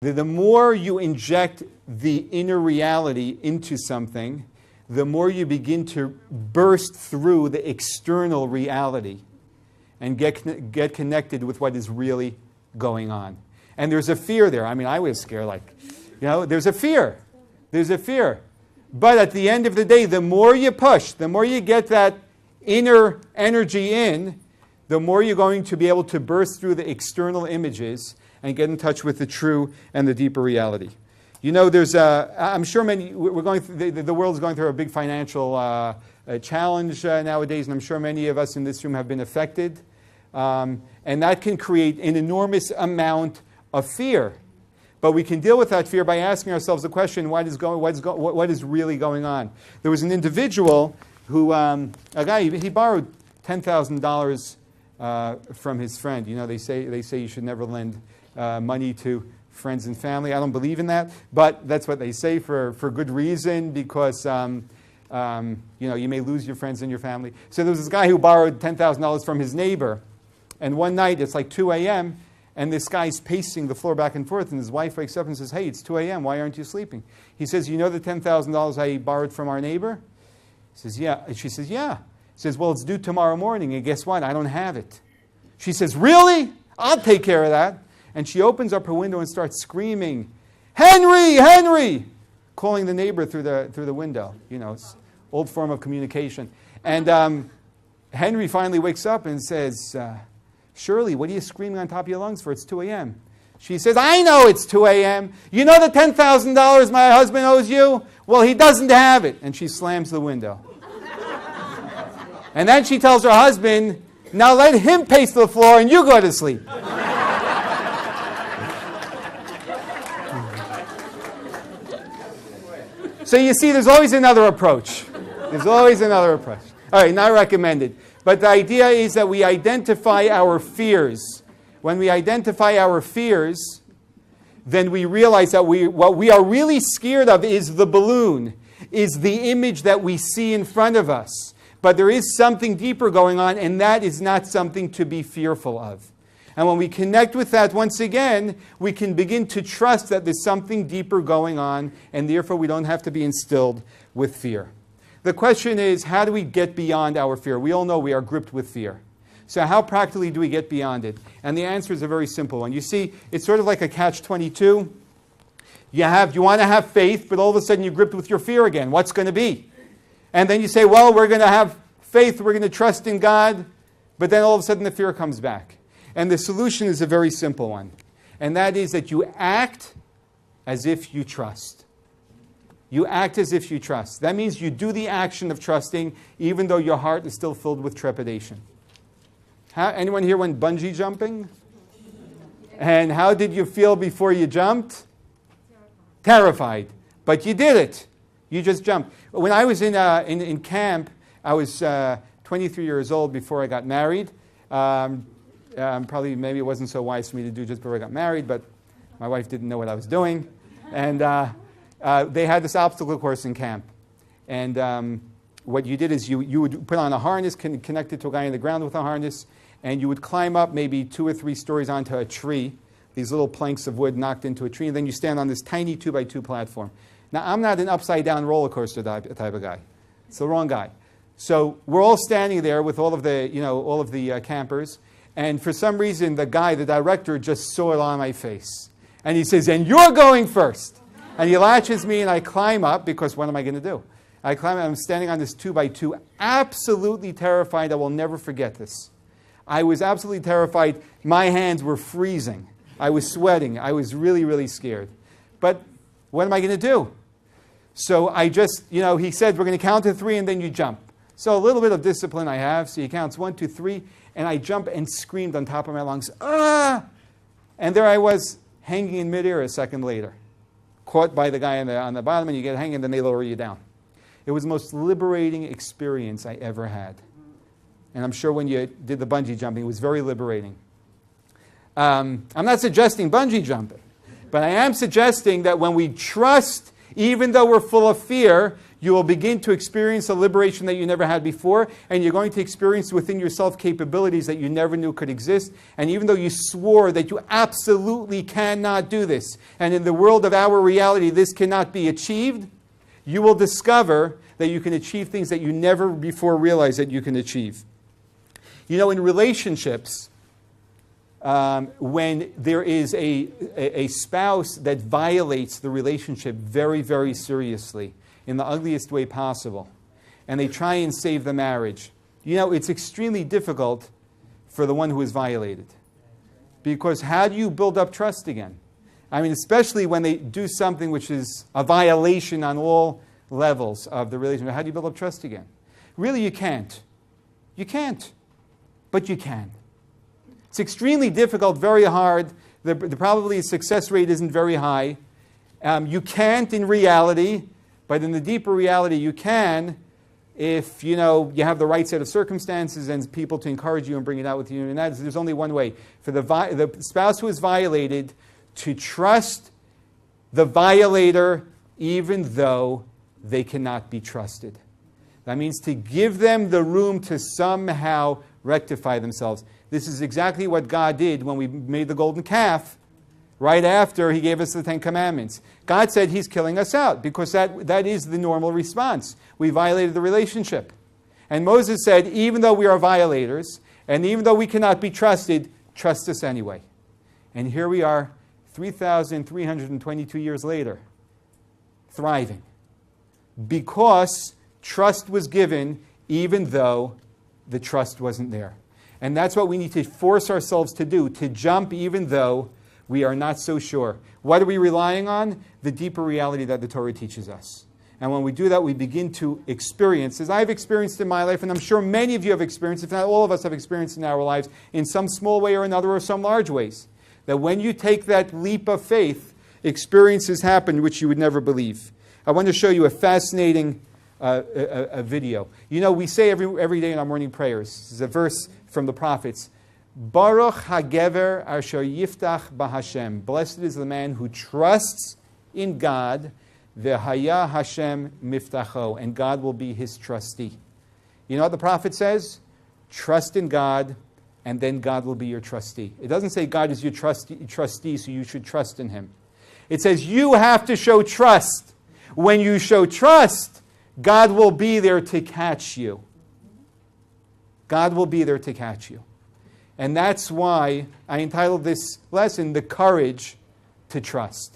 The more you inject the inner reality into something, the more you begin to burst through the external reality and get connected with what is really going on. And there's a fear there. I mean, I was scared, there's a fear. There's a fear. But at the end of the day, the more you push, the more you get that inner energy in, the more you're going to be able to burst through the external images and get in touch with the true and the deeper reality. There's I'm sure the world is going through a big financial challenge nowadays, and I'm sure many of us in this room have been affected. And that can create an enormous amount of fear. But we can deal with that fear by asking ourselves the question, what is really going on? There was an individual who, he borrowed $10,000 from his friend. They say you should never lend money to friends and family. I don't believe in that, but that's what they say for good reason, because you may lose your friends and your family. So there was this guy who borrowed $10,000 from his neighbor, and one night it's like 2 a.m., and this guy's pacing the floor back and forth, and his wife wakes up and says, "Hey, it's 2 a.m., why aren't you sleeping?" He says, "You know the $10,000 I borrowed from our neighbor?" He says, "Yeah." And she says, "Yeah." He says, "Well, it's due tomorrow morning, and guess what? I don't have it." She says, "Really? I'll take care of that." And she opens up her window and starts screaming, "Henry, Henry!" calling the neighbor through the window. It's old form of communication. And Henry finally wakes up and says, "Shirley, what are you screaming on top of your lungs for? It's 2 a.m. She says, "I know it's 2 a.m. You know the $10,000 my husband owes you? Well, he doesn't have it." And she slams the window. And then she tells her husband, "Now let him pace the floor and you go to sleep." So you see, there's always another approach. There's always another approach. All right, not recommended. But the idea is that we identify our fears. When we identify our fears, then we realize that what we are really scared of is the balloon, is the image that we see in front of us. But there is something deeper going on, and that is not something to be fearful of. And when we connect with that once again, we can begin to trust that there's something deeper going on, and therefore we don't have to be instilled with fear. The question is, how do we get beyond our fear? We all know we are gripped with fear. So how practically do we get beyond it? And the answer is a very simple one. You see, it's sort of like a catch-22. You want to have faith, but all of a sudden you're gripped with your fear again. What's going to be? And then you say, well, we're going to have faith, we're going to trust in God, but then all of a sudden the fear comes back. And the solution is a very simple one. And that is that you act as if you trust. You act as if you trust. That means you do the action of trusting, even though your heart is still filled with trepidation. Anyone here went bungee jumping? And how did you feel before you jumped? Terrified. But you did it. You just jumped. When I was in camp, I was 23 years old before I got married. Maybe it wasn't so wise for me to do just before I got married, but my wife didn't know what I was doing. And they had this obstacle course in camp. And what you did is you would put on a harness, connected to a guy on the ground with a harness, and you would climb up maybe 2 or 3 stories onto a tree, these little planks of wood knocked into a tree, and then you stand on this tiny 2x2 platform. Now, I'm not an upside-down roller coaster type of guy. It's the wrong guy. So we're all standing there with all of the campers, and for some reason, the director, just saw it on my face. And he says, "And you're going first." And he latches me, and I climb up, because what am I going to do? I climb up, I'm standing on this 2x2, absolutely terrified. I will never forget this. I was absolutely terrified. My hands were freezing. I was sweating. I was really, really scared. But what am I going to do? So I just, he said, we're going to count to 3, and then you jump. So a little bit of discipline I have. So he counts 1, 2, 3, and I jump and screamed on top of my lungs, "Ah!" And there I was, hanging in midair a second later, caught by the guy on the bottom, and you get hanging, and then they lower you down. It was the most liberating experience I ever had. And I'm sure when you did the bungee jumping, it was very liberating. I'm not suggesting bungee jumping, but I am suggesting that when we trust, even though we're full of fear, you will begin to experience a liberation that you never had before, and you're going to experience within yourself capabilities that you never knew could exist. And even though you swore that you absolutely cannot do this, and in the world of our reality this cannot be achieved, you will discover that you can achieve things that you never before realized that you can achieve. You know, in relationships, when there is a spouse that violates the relationship very, very seriously, in the ugliest way possible, and they try and save the marriage, you know, it's extremely difficult for the one who is violated. Because how do you build up trust again? I mean, especially when they do something which is a violation on all levels of the relationship. How do you build up trust again? Really, you can't. You can't. But you can. It's extremely difficult, very hard. The probably success rate isn't very high. You can't in reality, but in the deeper reality you can if you have the right set of circumstances and people to encourage you and bring it out with you. And there's only one way. For the spouse who is violated to trust the violator even though they cannot be trusted. That means to give them the room to somehow rectify themselves. This is exactly what God did when we made the golden calf, right after He gave us the Ten Commandments. God said He's killing us out because that is the normal response. We violated the relationship. And Moses said, even though we are violators, and even though we cannot be trusted, trust us anyway. And here we are, 3,322 years later, thriving. Because trust was given even though the trust wasn't there. And that's what we need to force ourselves to do, to jump even though we are not so sure. What are we relying on? The deeper reality that the Torah teaches us. And when we do that, we begin to experience, as I've experienced in my life, and I'm sure many of you have experienced, if not all of us have experienced in our lives, in some small way or another, or some large ways, that when you take that leap of faith, experiences happen which you would never believe. I want to show you a fascinating a video. You know, we say every day in our morning prayers, this is a verse from the prophets, Baruch hagever asher yiftach b'Hashem. Blessed is the man who trusts in God, v'haya Hashem miftacho, and God will be his trustee. You know what the prophet says? Trust in God, and then God will be your trustee. It doesn't say God is your trustee, so you should trust in Him. It says you have to show trust. When you show trust, God will be there to catch you. God will be there to catch you. And that's why I entitled this lesson, The Courage to Trust.